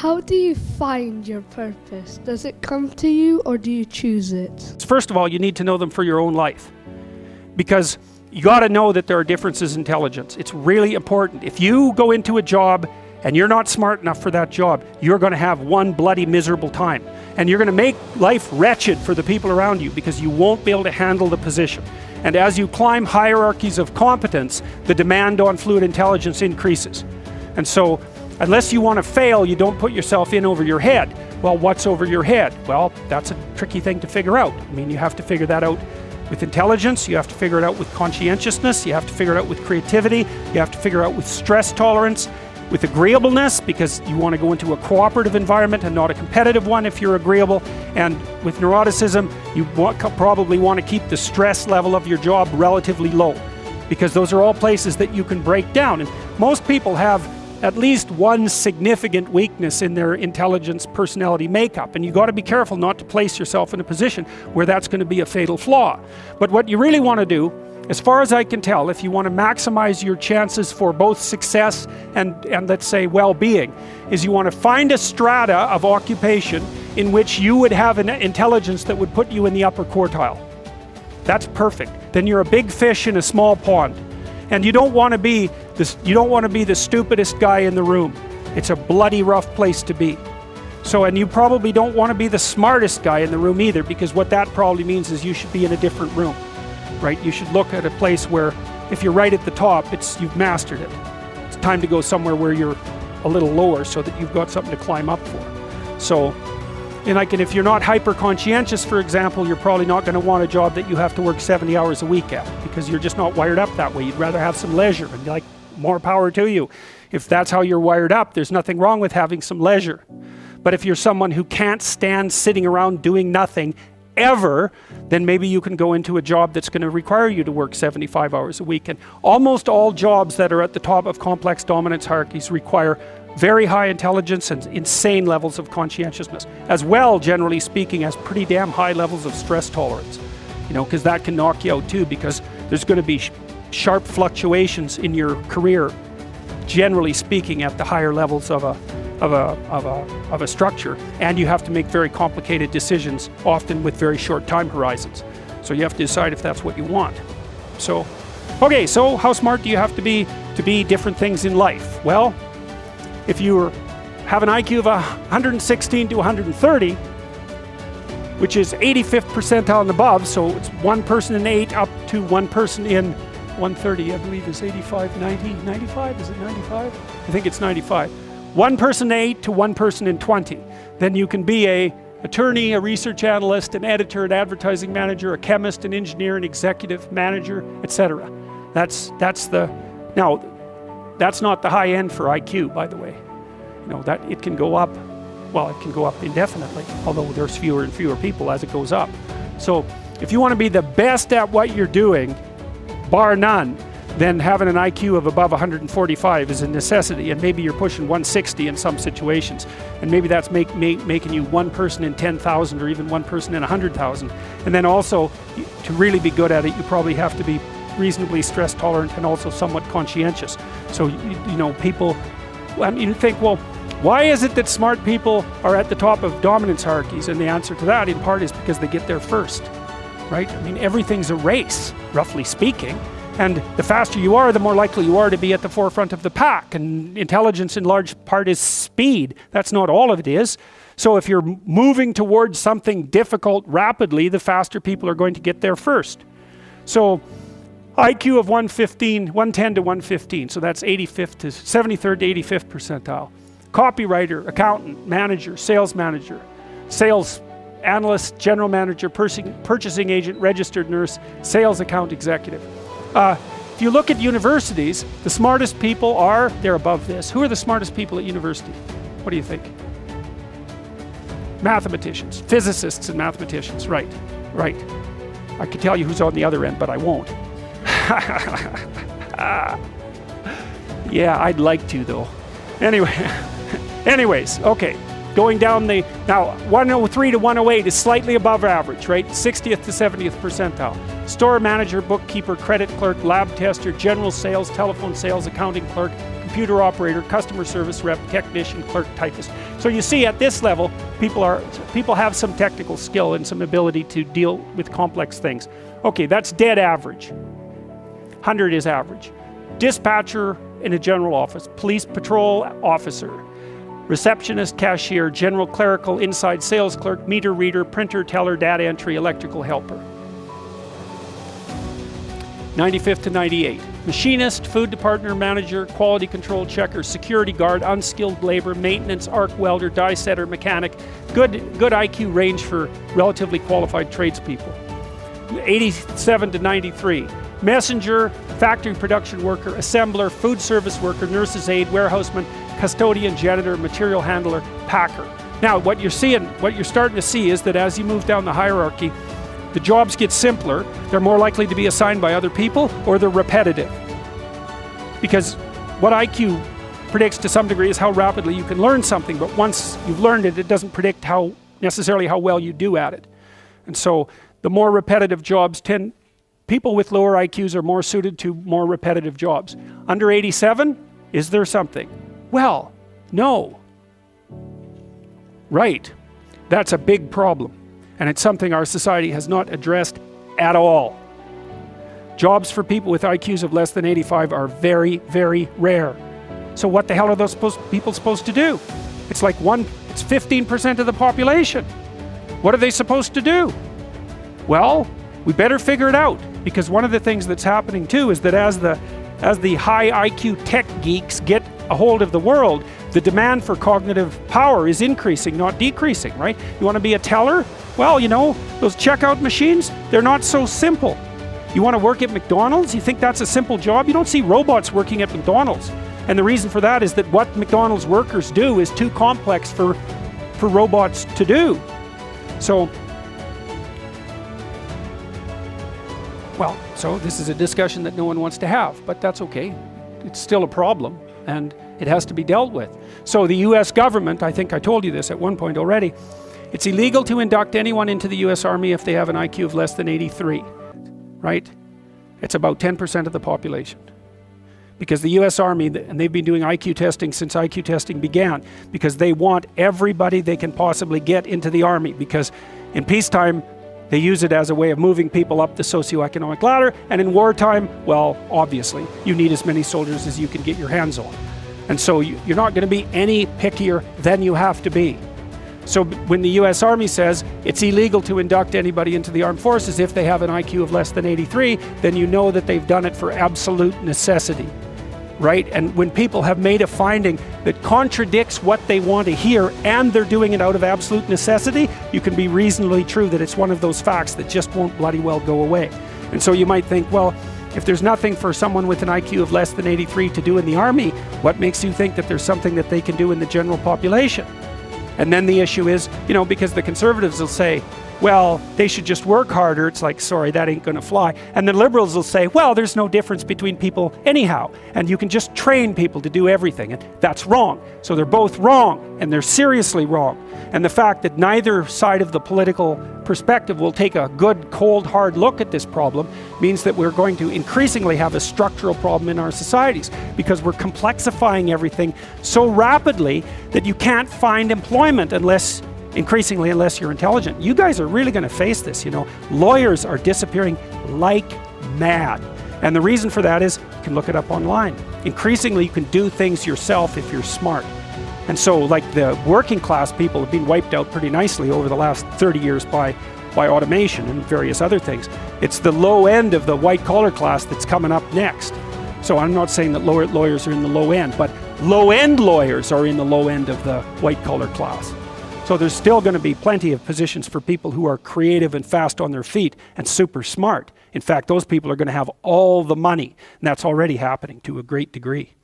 How do you find your purpose? Does it come to you or do you choose it? First of all, you need to know them for your own life, because you got to know that there are differences in intelligence. It's really important. If you go into a job and you're not smart enough for that job, you're going to have one bloody miserable time. And you're going to make life wretched for the people around you because you won't be able to handle the position. And as you climb hierarchies of competence, the demand on fluid intelligence increases. And so, unless you want to fail, you don't put yourself in over your head. Well, what's over your head? Well, that's a tricky thing to figure out. I mean, you have to figure that out with intelligence, you have to figure it out with conscientiousness, you have to figure it out with creativity, you have to figure out with stress tolerance, with agreeableness, because you want to go into a cooperative environment and not a competitive one if you're agreeable, and with neuroticism, you probably want to keep the stress level of your job relatively low, because those are all places that you can break down. And most people have at least one significant weakness in their intelligence personality makeup, and you got to be careful not to place yourself in a position where that's going to be a fatal flaw. But what you really want to do, as far as I can tell, if you want to maximize your chances for both success and let's say well-being, is you want to find a strata of occupation in which you would have an intelligence that would put you in the upper quartile. That's perfect. Then you're a big fish in a small pond. And you don't want to be the stupidest guy in the room. It's a bloody rough place to be. So, and you probably don't want to be the smartest guy in the room either, because what that probably means is you should be in a different room, right? You should look at a place where, if you're right at the top, you've mastered it. It's time to go somewhere where you're a little lower so that you've got something to climb up for. So, and if you're not hyper conscientious, for example, you're probably not going to want a job that you have to work 70 hours a week at, because you're just not wired up that way. You'd rather have some leisure, and like, more power to you. If that's how you're wired up, there's nothing wrong with having some leisure. But if you're someone who can't stand sitting around doing nothing ever, then maybe you can go into a job that's going to require you to work 75 hours a week. And almost all jobs that are at the top of complex dominance hierarchies require very high intelligence and insane levels of conscientiousness, as well, generally speaking, as pretty damn high levels of stress tolerance, because that can knock you out too, because there's going to be sharp fluctuations in your career, generally speaking, at the higher levels of a structure, and you have to make very complicated decisions, often with very short time horizons. So you have to decide if that's what you want. So, okay, so how smart do you have to be different things in life? Well, if you have an IQ of 116 to 130, which is 85th percentile and above, so it's one person in 8 up to one person in 130, I believe is 85, 90, 95, is it 95? I think it's 95. One person in 8 to one person in 20. Then you can be an attorney, a research analyst, an editor, an advertising manager, a chemist, an engineer, an executive manager, etc. That's not the high end for IQ, by the way. That it can go up, well, it can go up indefinitely, although there's fewer and fewer people as it goes up. So if you want to be the best at what you're doing, bar none, then having an IQ of above 145 is a necessity, and maybe you're pushing 160 in some situations, and maybe that's making you one person in 10,000 or even one person in 100,000. And then also, to really be good at it, you probably have to be reasonably stress tolerant and also somewhat conscientious. So people, you think, well, why is it that smart people are at the top of dominance hierarchies? And the answer to that, in part, is because they get there first, right? I mean, everything's a race, roughly speaking, and the faster you are, the more likely you are to be at the forefront of the pack. And intelligence, in large part, is speed. That's not all of it is. So if you're moving towards something difficult rapidly, the faster people are going to get there first. So IQ of 110 to 115, so that's 85th to 73rd to 85th percentile. Copywriter, accountant, manager, sales analyst, general manager, purchasing agent, registered nurse, sales account executive. If you look at universities, the smartest people they're above this. Who are the smartest people at university? What do you think? Mathematicians, physicists and mathematicians, right. I could tell you who's on the other end, but I won't. Yeah, I'd like to though. Anyways, okay. Going down now 103 to 108 is slightly above average, right? 60th to 70th percentile. Store manager, bookkeeper, credit clerk, lab tester, general sales, telephone sales, accounting clerk, computer operator, customer service rep, technician, clerk, typist. So you see at this level, people have some technical skill and some ability to deal with complex things. Okay, that's dead average. 100 is average. Dispatcher in a general office, police patrol officer, receptionist, cashier, general clerical, inside sales clerk, meter reader, printer, teller, data entry, electrical helper. 95th to 98. Machinist, food department manager, quality control checker, security guard, unskilled labor, maintenance, arc welder, die setter, mechanic. Good IQ range for relatively qualified tradespeople. 87 to 93. Messenger, factory production worker, assembler, food service worker, nurse's aide, warehouseman, custodian, janitor, material handler, packer. Now, what you're starting to see is that as you move down the hierarchy, the jobs get simpler, they're more likely to be assigned by other people, or they're repetitive. Because what IQ predicts to some degree is how rapidly you can learn something, but once you've learned it, it doesn't predict necessarily how well you do at it. And so the more repetitive jobs people with lower IQs are more suited to more repetitive jobs. Under 87, is there something? Well, no. Right. That's a big problem. And it's something our society has not addressed at all. Jobs for people with IQs of less than 85 are very, very rare. So what the hell are those people supposed to do? It's 15% of the population. What are they supposed to do? Well, we better figure it out, because one of the things that's happening too is that as the high IQ tech geeks get a hold of the world, the demand for cognitive power is increasing, not decreasing, right? You want to be a teller? Well, you know, those checkout machines, they're not so simple. You want to work at McDonald's? You think that's a simple job? You don't see robots working at McDonald's. And the reason for that is that what McDonald's workers do is too complex for robots to do. So this is a discussion that no one wants to have, but that's okay. It's still a problem, and it has to be dealt with. So the US government, I think I told you this at one point already, it's illegal to induct anyone into the US Army if they have an IQ of less than 83, right? It's about 10% of the population. Because the US Army, and they've been doing IQ testing since IQ testing began, because they want everybody they can possibly get into the Army, because in peacetime, they use it as a way of moving people up the socioeconomic ladder, and in wartime, well, obviously, you need as many soldiers as you can get your hands on. And so you're not going to be any pickier than you have to be. So when the US Army says it's illegal to induct anybody into the armed forces if they have an IQ of less than 83, then you know that they've done it for absolute necessity, right? And when people have made a finding that contradicts what they want to hear, and they're doing it out of absolute necessity, you can be reasonably true that it's one of those facts that just won't bloody well go away. And so you might think, well, if there's nothing for someone with an IQ of less than 83 to do in the Army, what makes you think that there's something that they can do in the general population? And then the issue is, you know, because the conservatives will say, well, they should just work harder. It's like, sorry, that ain't going to fly. And the liberals will say, well, there's no difference between people anyhow, and you can just train people to do everything. And that's wrong. So they're both wrong, and they're seriously wrong. And the fact that neither side of the political perspective will take a good, cold, hard look at this problem means that we're going to increasingly have a structural problem in our societies, because we're complexifying everything so rapidly that you can't find employment unless you're intelligent. You guys are really going to face this, you know. Lawyers are disappearing like mad. And the reason for that is, you can look it up online. Increasingly, you can do things yourself if you're smart. And so, like, the working class people have been wiped out pretty nicely over the last 30 years by automation and various other things. It's the low end of the white-collar class that's coming up next. So I'm not saying that lawyers are in the low end, but low-end lawyers are in the low end of the white-collar class. So there's still going to be plenty of positions for people who are creative and fast on their feet and super smart. In fact, those people are going to have all the money, and that's already happening to a great degree.